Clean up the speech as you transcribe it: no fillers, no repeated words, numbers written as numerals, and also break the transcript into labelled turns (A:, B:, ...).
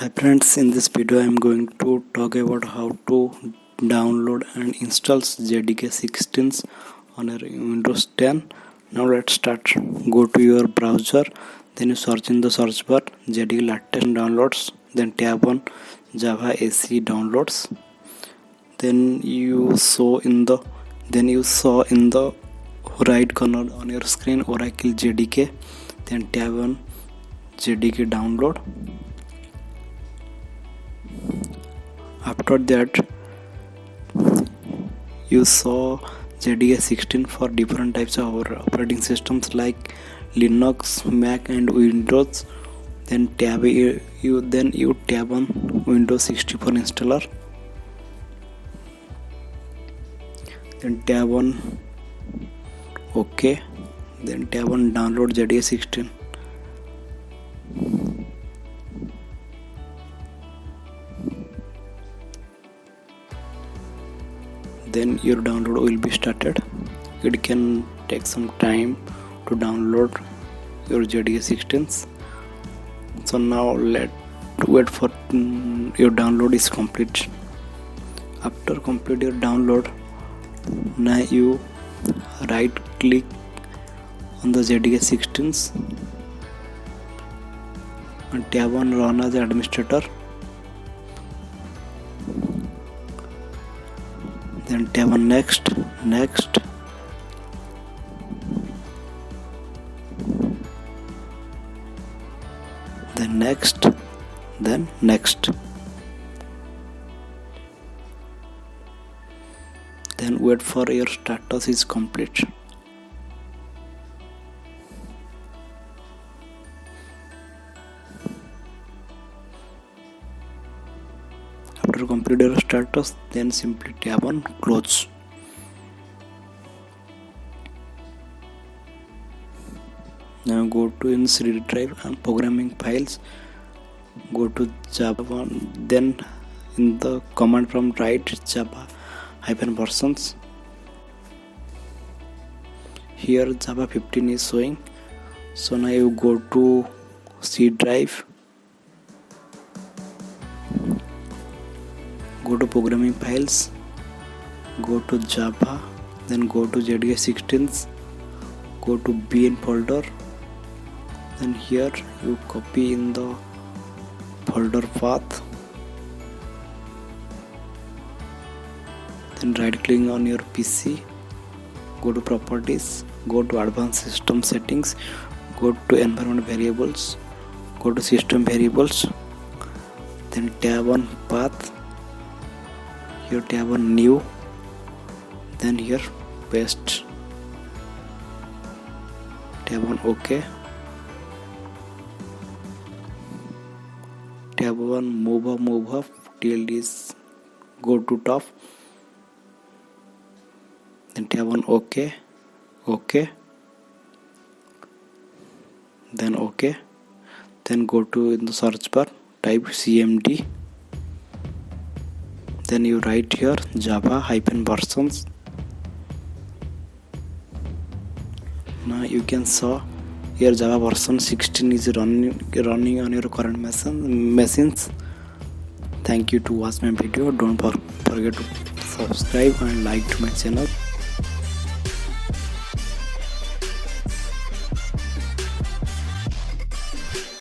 A: Hi friends, in this video I am going to talk about how to download and install JDK 16 on your Windows 10. Now let's start. Go to your browser, then you search in the search bar JDK latest downloads, then tap on Java SE downloads. Then you saw in the right corner on your screen Oracle JDK. Then tap on JDK download. After that, you saw JDK 16 for different types of operating systems like Linux, Mac, and Windows. Then you tab on Windows 64 installer. Then tab on OK. Then tab on download JDK 16. Then your download will be started. It can take some time to download your JDK 16. So now let's wait for your download is complete. After complete your download, now you right click on the JDK 16 and tab on run as administrator. Then tab on next, then next, then next. Then wait for your status is complete. After complete your status, then simply tap on close. Now go to in CD drive and programming files. Go to Java, then in the command prompt write Java -versions. Here Java 15 is showing. So now you go to C drive. Go to programming files, go to Java, then go to JDK 16, go to bin folder, then here you copy in the folder path, then right click on your PC, go to properties, go to advanced system settings, go to environment variables, go to system variables, then tab on path. Here tab on new, then here paste, tab on OK, tab on move up till this go to top, then tab on OK, then OK, then go to in the search bar, type CMD. Then you write here Java -versions. Now you can saw here Java version 16 is running on your current machines. Thank you to watch my video. Don't forget to subscribe and like to my channel.